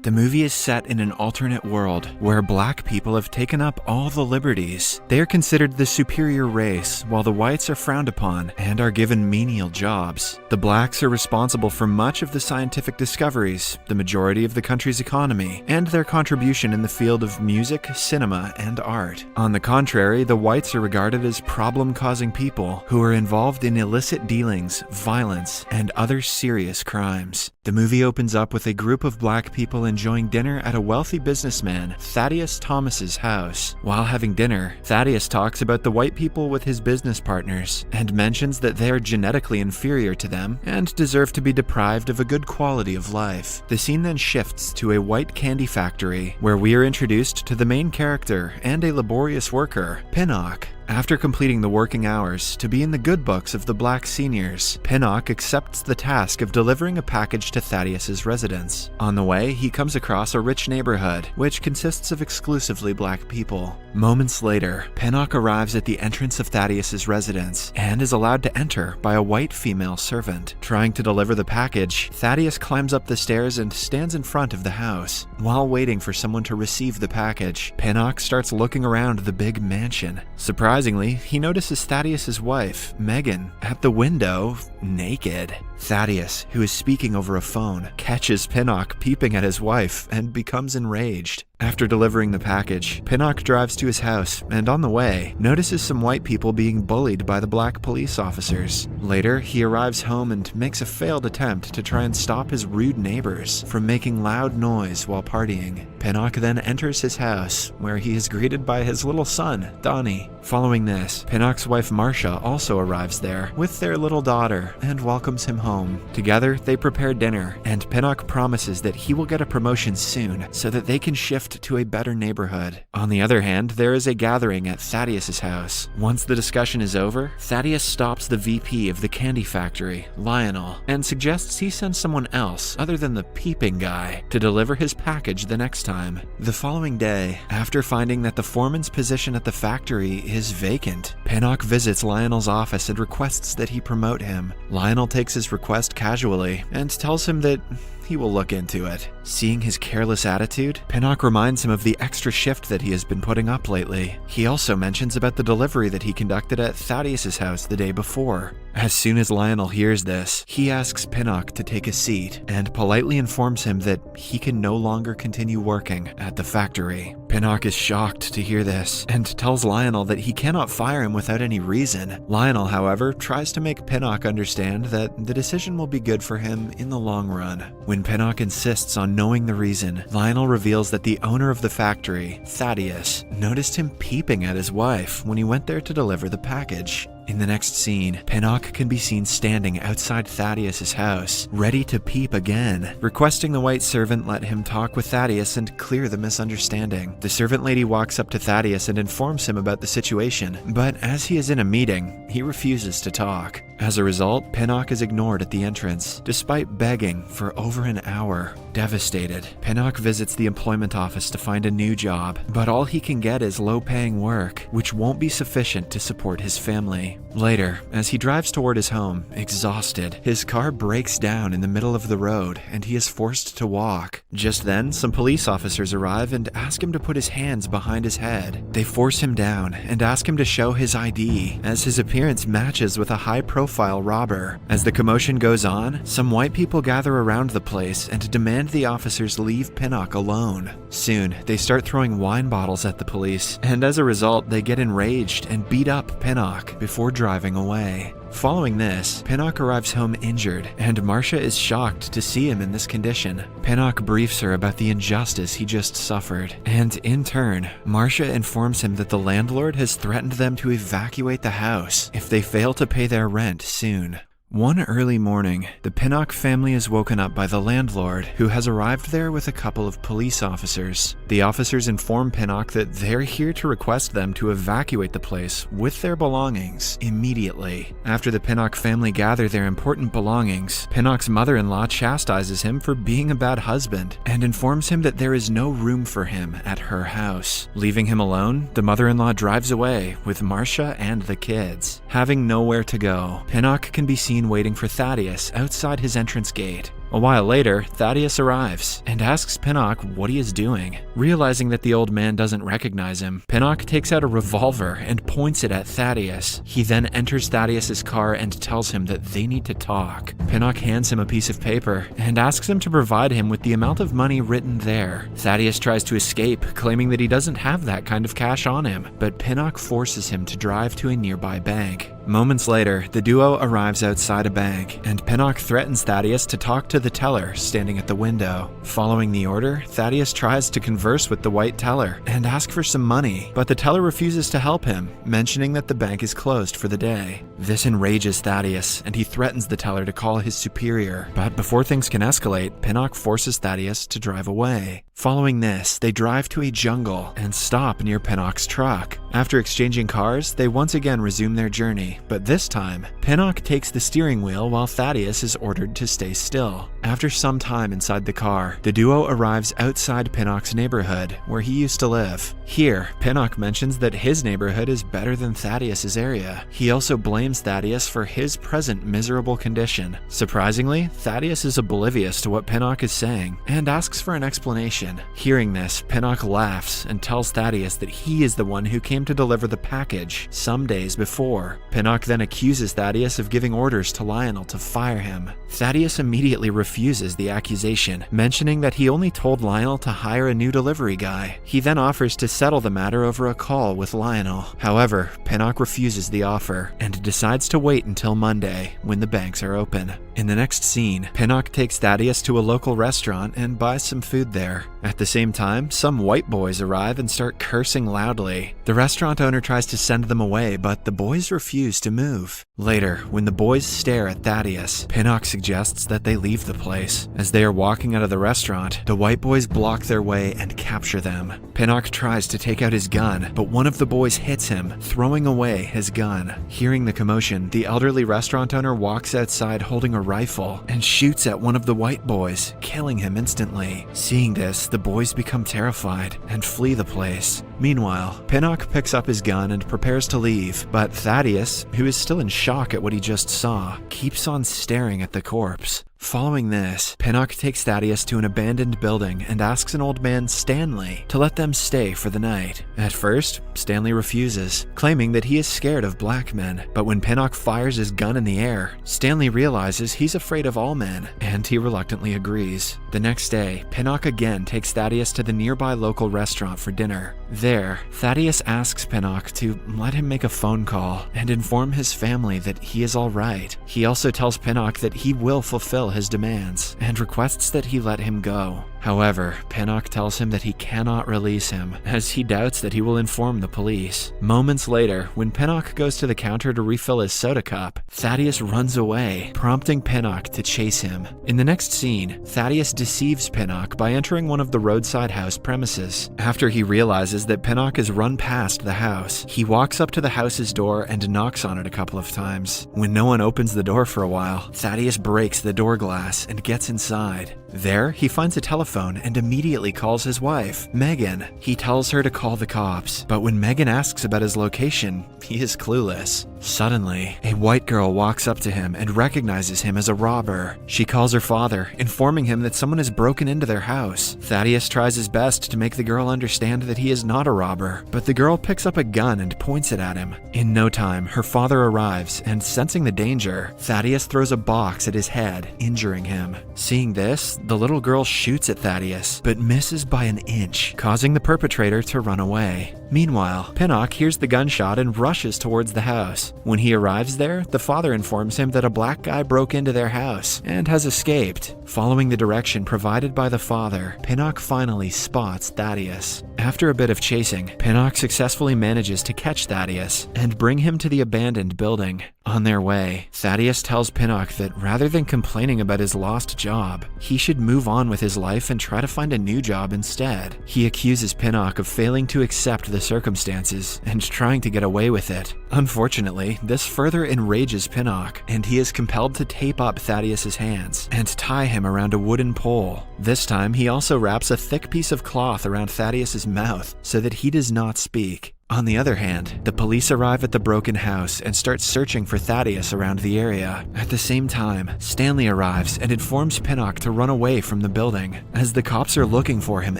The movie is set in an alternate world where black people have taken up all the liberties. They are considered the superior race, while the whites are frowned upon and are given menial jobs. The blacks are responsible for much of the scientific discoveries, the majority of the country's economy, and their contribution in the field of music, cinema, and art. On the contrary, the whites are regarded as problem-causing people who are involved in illicit dealings, violence, and other serious crimes. The movie opens up with a group of black people enjoying dinner at a wealthy businessman, Thaddeus Thomas's house. While having dinner, Thaddeus talks about the white people with his business partners and mentions that they are genetically inferior to them and deserve to be deprived of a good quality of life. The scene then shifts to a white candy factory where we are introduced to the main character and a laborious worker, Pinnock. After completing the working hours to be in the good books of the black seniors, Pinnock accepts the task of delivering a package to Thaddeus's residence. On the way, he comes across a rich neighborhood, which consists of exclusively black people. Moments later, Pinnock arrives at the entrance of Thaddeus's residence and is allowed to enter by a white female servant. Trying to deliver the package, Thaddeus climbs up the stairs and stands in front of the house. While waiting for someone to receive the package, Pinnock starts looking around the big mansion. Surprisingly, he notices Thaddeus's wife, Megan, at the window, naked. Thaddeus, who is speaking over a phone, catches Pinnock peeping at his wife and becomes enraged. After delivering the package, Pinnock drives to his house and on the way, notices some white people being bullied by the black police officers. Later, he arrives home and makes a failed attempt to try and stop his rude neighbors from making loud noise while partying. Pinnock then enters his house, where he is greeted by his little son, Donnie. Following this, Pinnock's wife Marcia also arrives there with their little daughter and welcomes him home. Together, they prepare dinner, and Pinnock promises that he will get a promotion soon so that they can shift to a better neighborhood. On the other hand, there is a gathering at Thaddeus's house. Once the discussion is over, Thaddeus stops the VP of the candy factory, Lionel, and suggests he send someone else other than the peeping guy to deliver his package the next time. The following day, after finding that the foreman's position at the factory is vacant, Pinnock visits Lionel's office and requests that he promote him. Lionel takes his request casually and tells him that he will look into it. Seeing his careless attitude, Pinnock reminds him of the extra shift that he has been putting up lately. He also mentions about the delivery that he conducted at Thaddeus's house the day before. As soon as Lionel hears this, he asks Pinnock to take a seat and politely informs him that he can no longer continue working at the factory. Pinnock is shocked to hear this and tells Lionel that he cannot fire him without any reason. Lionel, however, tries to make Pinnock understand that the decision will be good for him in the long run. When Pinnock insists on knowing the reason, Lionel reveals that the owner of the factory, Thaddeus, noticed him peeping at his wife when he went there to deliver the package. In the next scene, Pinnock can be seen standing outside Thaddeus's house, ready to peep again, requesting the white servant let him talk with Thaddeus and clear the misunderstanding. The servant lady walks up to Thaddeus and informs him about the situation, but as he is in a meeting, he refuses to talk. As a result, Pinnock is ignored at the entrance, despite begging for over an hour. Devastated, Pinnock visits the employment office to find a new job, but all he can get is low-paying work, which won't be sufficient to support his family. Later, as he drives toward his home, exhausted, his car breaks down in the middle of the road and he is forced to walk. Just then, some police officers arrive and ask him to put his hands behind his head. They force him down and ask him to show his ID, as his appearance matches with a high-profile robber. As the commotion goes on, some white people gather around the place and demand the officers leave Pinnock alone. Soon, they start throwing wine bottles at the police, and as a result, they get enraged and beat up Pinnock before driving away. Following this, Pinnock arrives home injured, and Marcia is shocked to see him in this condition. Pinnock briefs her about the injustice he just suffered, and in turn, Marcia informs him that the landlord has threatened them to evacuate the house if they fail to pay their rent soon. One early morning, the Pinnock family is woken up by the landlord, who has arrived there with a couple of police officers. The officers inform Pinnock that they're here to request them to evacuate the place with their belongings immediately. After the Pinnock family gather their important belongings, Pinnock's mother-in-law chastises him for being a bad husband and informs him that there is no room for him at her house. Leaving him alone, the mother-in-law drives away with Marcia and the kids. Having nowhere to go, Pinnock can be seen waiting for Thaddeus outside his entrance gate. A while later, Thaddeus arrives and asks Pinnock what he is doing. Realizing that the old man doesn't recognize him, Pinnock takes out a revolver and points it at Thaddeus. He then enters Thaddeus's car and tells him that they need to talk. Pinnock hands him a piece of paper and asks him to provide him with the amount of money written there. Thaddeus tries to escape, claiming that he doesn't have that kind of cash on him, but Pinnock forces him to drive to a nearby bank. Moments later, the duo arrives outside a bank, and Pinnock threatens Thaddeus to talk to the teller standing at the window. Following the order, Thaddeus tries to converse with the white teller and ask for some money, but the teller refuses to help him, mentioning that the bank is closed for the day. This enrages Thaddeus, and he threatens the teller to call his superior. But before things can escalate, Pinnock forces Thaddeus to drive away. Following this, they drive to a jungle and stop near Pinnock's truck. After exchanging cars, they once again resume their journey, but this time, Pinnock takes the steering wheel while Thaddeus is ordered to stay still. After some time inside the car, the duo arrives outside Pinnock's neighborhood, where he used to live. Here, Pinnock mentions that his neighborhood is better than Thaddeus's area. He also blames Thaddeus for his present miserable condition. Surprisingly, Thaddeus is oblivious to what Pinnock is saying and asks for an explanation. Hearing this, Pinnock laughs and tells Thaddeus that he is the one who came to deliver the package some days before. Pinnock then accuses Thaddeus of giving orders to Lionel to fire him. Thaddeus immediately refuses the accusation, mentioning that he only told Lionel to hire a new delivery guy. He then offers to settle the matter over a call with Lionel. However, Pinnock refuses the offer and decides to wait until Monday, when the banks are open. In the next scene, Pinnock takes Thaddeus to a local restaurant and buys some food there. At the same time, some white boys arrive and start cursing loudly. The restaurant owner tries to send them away, but the boys refuse to move. Later, when the boys stare at Thaddeus, Pinnock suggests that they leave the place. As they are walking out of the restaurant, the white boys block their way and capture them. Pinnock tries to take out his gun, but one of the boys hits him, throwing away his gun. Hearing the commotion, the elderly restaurant owner walks outside holding a rifle and shoots at one of the white boys, killing him instantly. Seeing this, the boys become terrified and flee the place. Meanwhile, Pinnock picks up his gun and prepares to leave, but Thaddeus, who is still in shock at what he just saw, keeps on staring at the corpse. Following this, Pinnock takes Thaddeus to an abandoned building and asks an old man, Stanley, to let them stay for the night. At first, Stanley refuses, claiming that he is scared of black men, but when Pinnock fires his gun in the air, Stanley realizes he's afraid of all men, and he reluctantly agrees. The next day, Pinnock again takes Thaddeus to the nearby local restaurant for dinner. There, Thaddeus asks Pinnock to let him make a phone call and inform his family that he is alright. He also tells Pinnock that he will fulfill his demands and requests that he let him go. However, Pinnock tells him that he cannot release him, as he doubts that he will inform the police. Moments later, when Pinnock goes to the counter to refill his soda cup, Thaddeus runs away, prompting Pinnock to chase him. In the next scene, Thaddeus deceives Pinnock by entering one of the roadside house premises. After he realizes that Pinnock has run past the house, he walks up to the house's door and knocks on it a couple of times. When no one opens the door for a while, Thaddeus breaks the door glass and gets inside. There, he finds a telephone and immediately calls his wife, Megan. He tells her to call the cops, but when Megan asks about his location, he is clueless. Suddenly, a white girl walks up to him and recognizes him as a robber. She calls her father, informing him that someone has broken into their house. Thaddeus tries his best to make the girl understand that he is not a robber, but the girl picks up a gun and points it at him. In no time, her father arrives, and sensing the danger, Thaddeus throws a box at his head, injuring him. Seeing this, the little girl shoots at Thaddeus, but misses by an inch, causing the perpetrator to run away. Meanwhile, Pinnock hears the gunshot and rushes towards the house. When he arrives there, the father informs him that a black guy broke into their house and has escaped. Following the direction provided by the father, Pinnock finally spots Thaddeus. After a bit of chasing, Pinnock successfully manages to catch Thaddeus and bring him to the abandoned building. On their way, Thaddeus tells Pinnock that rather than complaining about his lost job, he should move on with his life and try to find a new job instead. He accuses Pinnock of failing to accept the circumstances and trying to get away with it. Unfortunately, this further enrages Pinnock, and he is compelled to tape up Thaddeus's hands and tie him around a wooden pole. This time, he also wraps a thick piece of cloth around Thaddeus's mouth so that he does not speak. On the other hand, the police arrive at the broken house and start searching for Thaddeus around the area. At the same time, Stanley arrives and informs Pinnock to run away from the building, as the cops are looking for him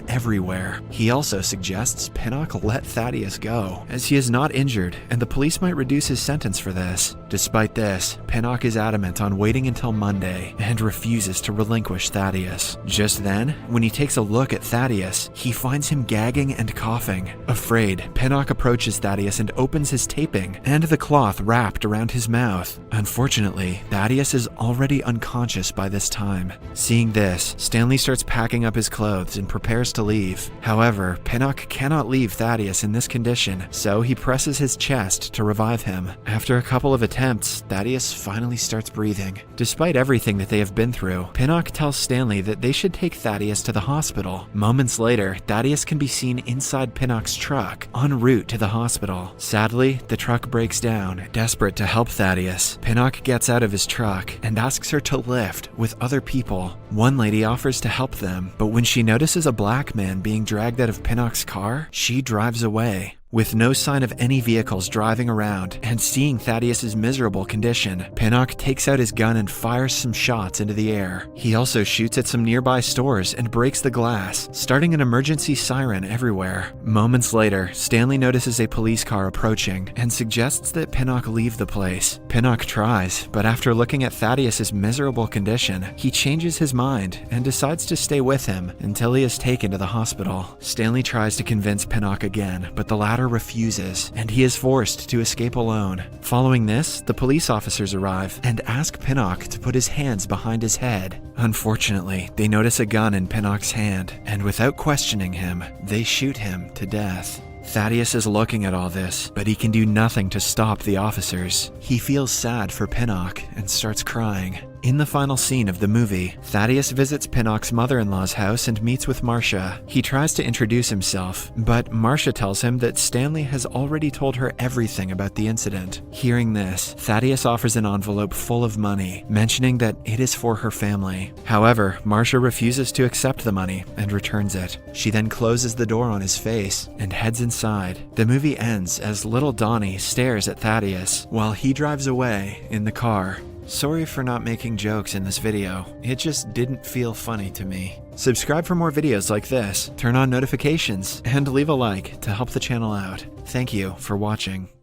everywhere. He also suggests Pinnock let Thaddeus go, as he is not injured and the police might reduce his sentence for this. Despite this, Pinnock is adamant on waiting until Monday and refuses to relinquish Thaddeus. Just then, when he takes a look at Thaddeus, he finds him gagging and coughing. Afraid, Pinnock approaches Thaddeus and opens his taping and the cloth wrapped around his mouth. Unfortunately, Thaddeus is already unconscious by this time. Seeing this, Stanley starts packing up his clothes and prepares to leave. However, Pinnock cannot leave Thaddeus in this condition, so he presses his chest to revive him. After a couple of attempts, Thaddeus finally starts breathing. Despite everything that they have been through, Pinnock tells Stanley that they should take Thaddeus to the hospital. Moments later, Thaddeus can be seen inside Pinnock's truck, en route to the hospital. Sadly, the truck breaks down. Desperate to help Thaddeus, Pinnock gets out of his truck and asks her to lift with other people. One lady offers to help them, but when she notices a black man being dragged out of Pinnock's car, she drives away. With no sign of any vehicles driving around and seeing Thaddeus's miserable condition, Pinnock takes out his gun and fires some shots into the air. He also shoots at some nearby stores and breaks the glass, starting an emergency siren everywhere. Moments later, Stanley notices a police car approaching and suggests that Pinnock leave the place. Pinnock tries, but after looking at Thaddeus's miserable condition, he changes his mind and decides to stay with him until he is taken to the hospital. Stanley tries to convince Pinnock again, but the latter refuses, and he is forced to escape alone. Following this, the police officers arrive and ask Pinnock to put his hands behind his head. Unfortunately, they notice a gun in Pinnock's hand, and without questioning him, they shoot him to death. Thaddeus is looking at all this, but he can do nothing to stop the officers. He feels sad for Pinnock and starts crying. In the final scene of the movie, Thaddeus visits Pinnock's mother-in-law's house and meets with Marcia. He tries to introduce himself, but Marcia tells him that Stanley has already told her everything about the incident. Hearing this, Thaddeus offers an envelope full of money, mentioning that it is for her family. However, Marcia refuses to accept the money and returns it. She then closes the door on his face and heads inside. The movie ends as little Donnie stares at Thaddeus while he drives away in the car. Sorry for not making jokes in this video, it just didn't feel funny to me. Subscribe for more videos like this, turn on notifications, and leave a like to help the channel out. Thank you for watching.